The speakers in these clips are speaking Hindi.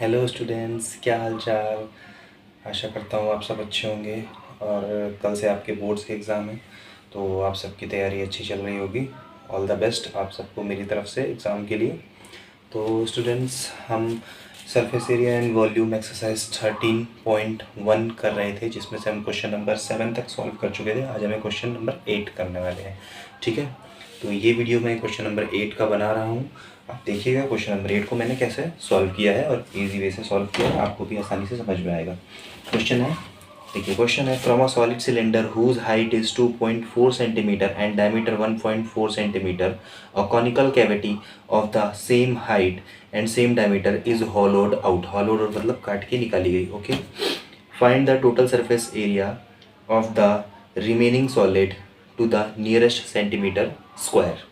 हेलो स्टूडेंट्स, क्या हाल चाल। आशा करता हूँ आप सब अच्छे होंगे। और कल से आपके बोर्ड्स के एग्ज़ाम हैं, तो आप सबकी तैयारी अच्छी चल रही होगी। ऑल द बेस्ट आप सबको मेरी तरफ से एग्ज़ाम के लिए। तो स्टूडेंट्स, हम surface area and volume exercise 13.1 कर रहे थे, जिसमें से हम क्वेश्चन नंबर 7 तक सॉल्व कर चुके थे। आज हमें क्वेश्चन नंबर 8 करने वाले हैं। ठीक है, तो ये वीडियो मैं क्वेश्चन नंबर 8 का बना रहा हूँ। आप देखिएगा क्वेश्चन नंबर 8 को मैंने कैसे सॉल्व किया है, और इजी वे से सॉल्व किया है, आपको भी आसानी से समझ में आएगा। क्वेश्चन है, देखिए क्वेश्चन है, from a solid cylinder whose height is 2.4 centimetre and diameter 1.4 centimetre, a conical cavity of the same height and same diameter is hollowed out. Hollowed मतलब काट के निकाली गई। Okay, find the total surface area of the remaining solid to the nearest centimetre square.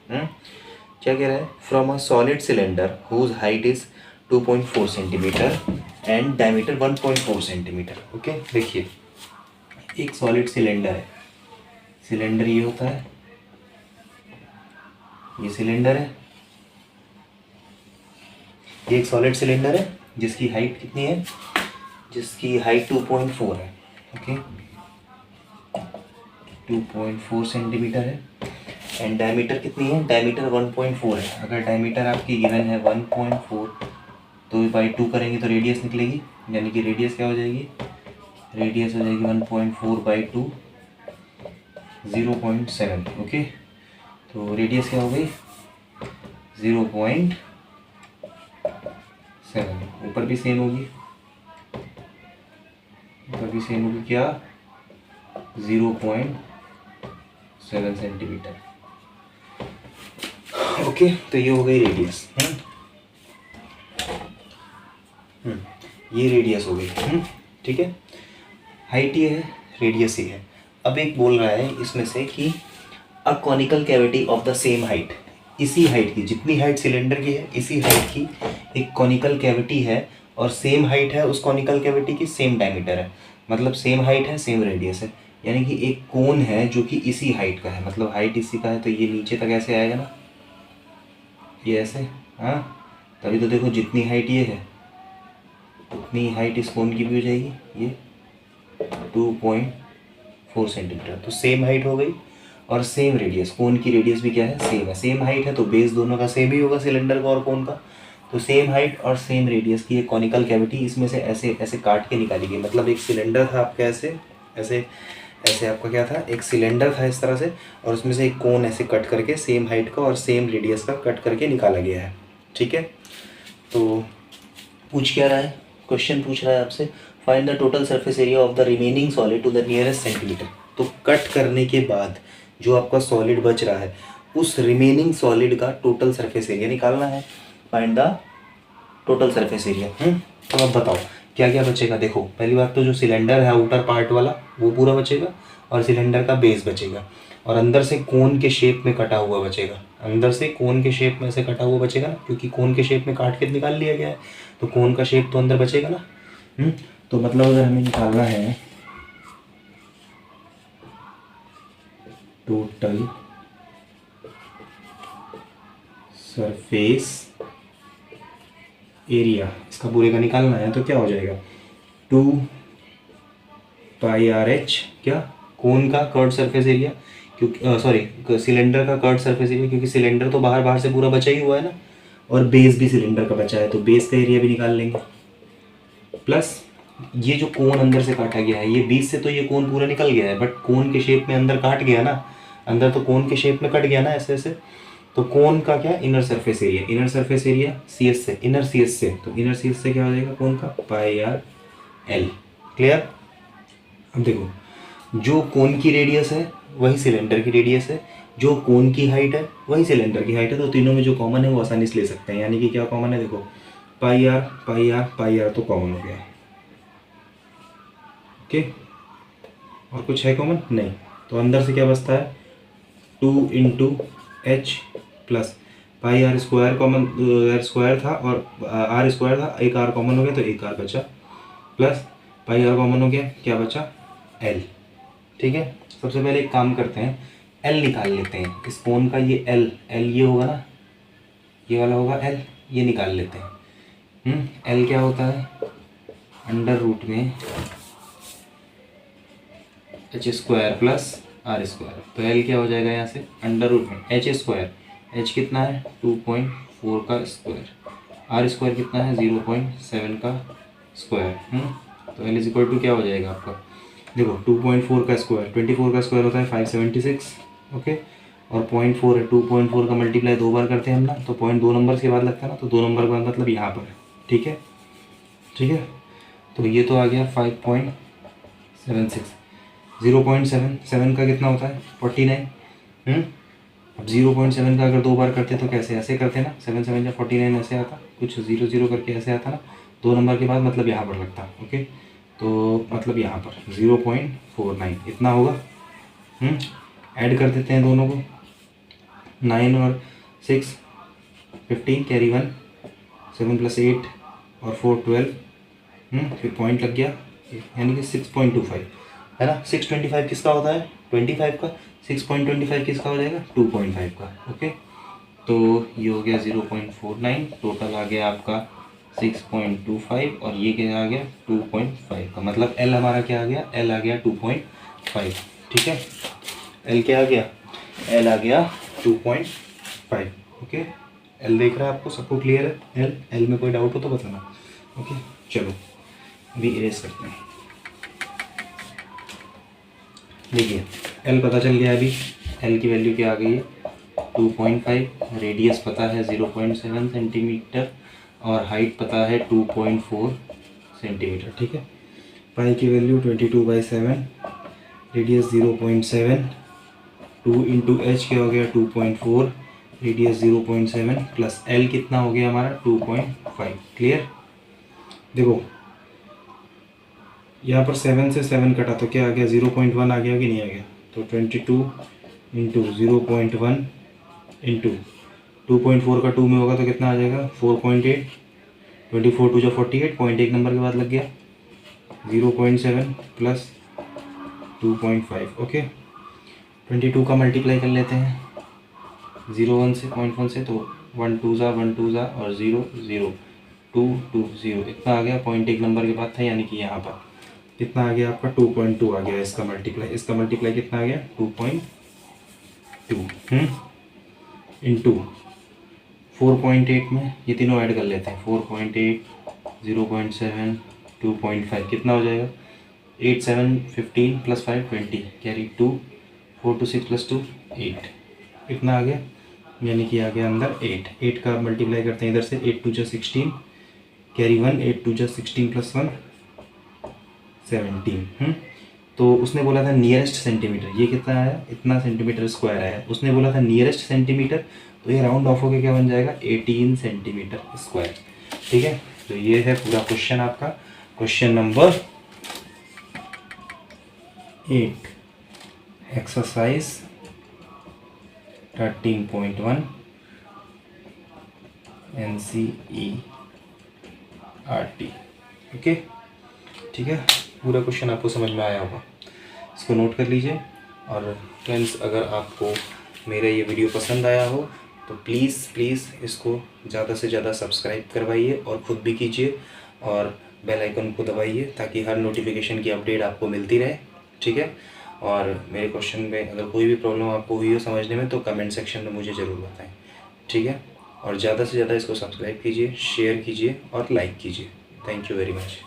क्या कह रहा है, from a solid cylinder whose height is 2.4 centimetre and diameter 1.4 centimetre. Okay, देखिए एक सॉलिड सिलेंडर है। सिलेंडर ये होता है, ये सिलेंडर है, ये एक सॉलिड सिलेंडर है जिसकी हाइट कितनी है, जिसकी हाइट 2.4 है। ओके, 2.4 सेंटीमीटर है एंड डायमीटर कितनी है, डायमीटर 1.4 है। अगर डायमीटर आपकी गिवन है 1.4 तो बाई 2 करेंगे तो रेडियस निकलेगी, यानी कि रेडियस क्या हो जाएगी, रेडियस हो जाएगी 1.4 बाई 2 0.7। ओके, तो रेडियस क्या हो गई 0.7। ऊपर भी सेम होगी, ऊपर भी सेम होगी क्या, 0.7 सेंटीमीटर। ओके, तो ये हो गई रेडियस। ये रेडियस हो गई। ठीक है, हाइट ये है, रेडियस ये है। अब एक बोल रहा है इसमें से कि अ conical cavity of the same height, इसी हाइट की, जितनी हाइट सिलेंडर की है इसी हाइट की एक कॉनिकल कैविटी है, और सेम हाइट है उस कॉनिकल कैविटी की, सेम डायमीटर है, मतलब सेम हाइट है सेम रेडियस है। यानी कि एक कोन है जो कि इसी हाइट का है, मतलब हाइट इसी का है, तो ये नीचे तक ऐसे आएगा ना, ये ऐसे। हाँ, तभी तो देखो जितनी हाइट ये है उतनी हाइट इस कोन की भी हो जाएगी, ये 2.4 सेंटीमीटर। तो सेम हाइट हो गई और सेम रेडियस, कोन की रेडियस भी क्या है, सेम है। सेम हाइट है तो बेस दोनों का सेम ही होगा, सिलेंडर का और कोन का। तो सेम हाइट और सेम रेडियस की एक कॉनिकल कैविटी इसमें से ऐसे ऐसे काट के निकाली गई। मतलब एक सिलेंडर था आपका, ऐसे ऐसे ऐसे आपका क्या था, एक सिलेंडर था इस तरह से, और उसमें से एक कोन ऐसे कट करके सेम हाइट का और सेम रेडियस का कट करके निकाला गया है। ठीक है, तो पूछ क्या रहा है, क्वेश्चन पूछ रहा है आपसे, find the total surface area of the remaining solid to the nearest centimetre. तो कट करने के बाद जो आपका सॉलिड बच रहा है उस रिमेनिंग सॉलिड का टोटल सरफेस एरिया निकालना है। Find the total surface area. तो अब बताओ क्या क्या बचेगा। देखो पहली बात तो जो सिलेंडर है आउटर पार्ट वाला वो पूरा बचेगा, और सिलेंडर का बेस बचेगा, और अंदर से कोन के शेप में कटा हुआ बचेगा। अंदर से कोन के शेप में से कटा हुआ बचेगा ना, क्योंकि कोन के शेप में काट के निकाल लिया गया है, तो कोन का शेप तो अंदर बचेगा ना। तो मतलब अगर हमें निकालना है टोटल सरफेस एरिया, इसका पूरे का निकालना है, तो क्या हो जाएगा 2πr/h, क्या, कोन का कर्व सरफेस एरिया, क्योंकि सॉरी सिलेंडर का कर्व सरफेस एरिया, क्योंकि सिलेंडर तो बाहर बाहर से पूरा बचा ही हुआ है ना, और बेस भी सिलेंडर का बचा है, तो बेस का एरिया भी निकाल लेंगे। प्लस ये जो कोन अंदर से काटा गया है, ये बीच से तो ये कोन पूरा निकल गया है, बट कोन के शेप में अंदर काट गया ना, अंदर तो कोन के शेप में कट गया ना ऐसे ऐसे, तो कोन का क्या, inner surface area, inner surface area C S से, इनर सी एस से, तो इनर सी एस से क्या हो जाएगा कोन का, πr/l। क्लियर। अब देखो जो कोन की रेडियस है वही सिलेंडर की रेडियस है, जो कोन की हाइट है वही सिलेंडर की हाइट है, तो तीनों में जो कॉमन है वो आसानी से ले सकते हैं। यानी कि क्या कॉमन है, देखो πr तो कॉमन हो गया। ओके, और कुछ है कॉमन नहीं, तो अंदर से क्या बचता है 2 × h plus πr² common, r square था और r स्क्वायर था, एक r कॉमन हो गया तो एक r बचा, प्लस πr कॉमन हो गया, क्या बचा l। ठीक है, सबसे पहले एक काम करते हैं, l निकाल लेते हैं इस कोन का, ये l ये होगा ना, ये वाला होगा l, ये निकाल लेते हैं। एल क्या होता है, अंडर रूट में h square plus r square. तो एल क्या हो जाएगा यहाँ से, अंडर रूट में एच स्क्वायर, एच कितना है 2.4 का स्क्वायर, आर स्क्वायर कितना है 0.7 का स्क्वायर। तो एल इज इक्वल टू क्या हो जाएगा आपका, देखो 2.4 का स्क्वायर, 24 का स्क्वायर होता है 576, ओके, और 0.4 है, 2.4 का मल्टीप्लाई 2 बार करते हैं हम ना, तो पॉइंट 2 नंबर्स के बाद लगता है ना, तो 2 नंबर का मतलब यहाँ पर है, ठीक है, ठीक है। तो ये तो आ गया 5.76, 0.77 का कितना होता है 49। अब 0.7 का अगर 2 बार करते तो कैसे, ऐसे करते ना, 7 7 या 49 ऐसे आता, कुछ 0 0 करके ऐसे आता ना, 2 नंबर के बाद मतलब यहाँ पर लगता, ओके। तो मतलब यहाँ पर 0.49 इतना होगा। ऐड कर देते हैं दोनों को, 9 और 6 15, कैरी 1, 7 + 8 और 4 12, फिर पॉइंट लग गया, यानी कि 6.25 है ना। 625 किसका होता है 25 का, 6.25 किसका हो जाएगा 2.5 का, ओके। तो ये हो गया 0.49, टोटल आ गया आपका 6.25 और ये क्या आ गया 2.5 का, मतलब एल हमारा क्या आ गया, एल आ गया 2.5, ठीक है। एल क्या आ गया, एल आ गया 2.5, ओके। एल देख रहा है आपको, सबको क्लियर है, एल में कोई डाउट हो तो बताना, ओके। चलो अभी इरेज करते हैं, देखिए एल पता चल गया अभी, एल की वैल्यू क्या आ गई है 2.5, रेडियस पता है 0.7 सेंटीमीटर और हाइट पता है 2.4 सेंटीमीटर, ठीक है। पाई की वैल्यू 22/7, रेडियस 0.7, 2 इंटू एच क्या हो गया 2.4, रेडियस 0.7 प्लस एल कितना हो गया हमारा 2.5, क्लियर। देखो यहाँ पर 7 से 7 कटा तो क्या आ गया 0.1 आ गया कि नहीं आ गया, तो 22 इंटू 0.1 इंटू 2.4 का 2 में होगा तो कितना आ जाएगा 4.8, 24 2 जो 48, पॉइंट एक नंबर के बाद लग गया, 0.7 प्लस 2.5, ओके। 22 का मल्टीप्लाई कर लेते हैं 0 1 से, 0.1 से, तो 1 2 ज़ा 1 2 ज़ा और 0 0 2 2 0 इतना आ गया, पॉइंट एक नंबर के बाद था, यानी कि यहाँ पर कितना आ गया आपका 2.2 आ गया, इसका मल्टीप्लाई कितना आ गया 2.2 इंटू 4.8 में ये तीनों ऐड कर लेते हैं, 4.8 0.7 2.5 कितना हो जाएगा 8 7 15 + 5 20, कैरी 2 4 2 6 + 2 8 इतना आ गया, यानी कि आ गया अंदर 8 का मल्टीप्लाई करते हैं इधर से, 8 2 जा 16, कैरी 1, 8 2 जा 16 + 1 17। तो उसने बोला था नियरेस्ट सेंटीमीटर, ये कितना आया इतना सेंटीमीटर स्क्वायर आया, उसने बोला था नियरेस्ट सेंटीमीटर, तो ये राउंड ऑफ होकर क्या बन जाएगा 18 सेंटीमीटर स्क्वायर, ठीक है। तो ये है पूरा क्वेश्चन आपका, question number 8, exercise 13.1 NCERT, okay, ठीक है। पूरा क्वेश्चन आपको समझ में आया होगा, इसको नोट कर लीजिए। और फ्रेंड्स अगर आपको मेरा ये वीडियो पसंद आया हो तो प्लीज़ इसको ज़्यादा से ज़्यादा सब्सक्राइब करवाइए और ख़ुद भी कीजिए और बेल आइकन को दबाइए ताकि हर नोटिफिकेशन की अपडेट आपको मिलती रहे, ठीक है। और मेरे क्वेश्चन में अगर कोई भी प्रॉब्लम आपको हुई हो समझने में तो कमेंट सेक्शन में मुझे ज़रूर बताएं, ठीक है। और ज़्यादा से ज़्यादा इसको सब्सक्राइब कीजिए, शेयर कीजिए और लाइक कीजिए। Thank you very much.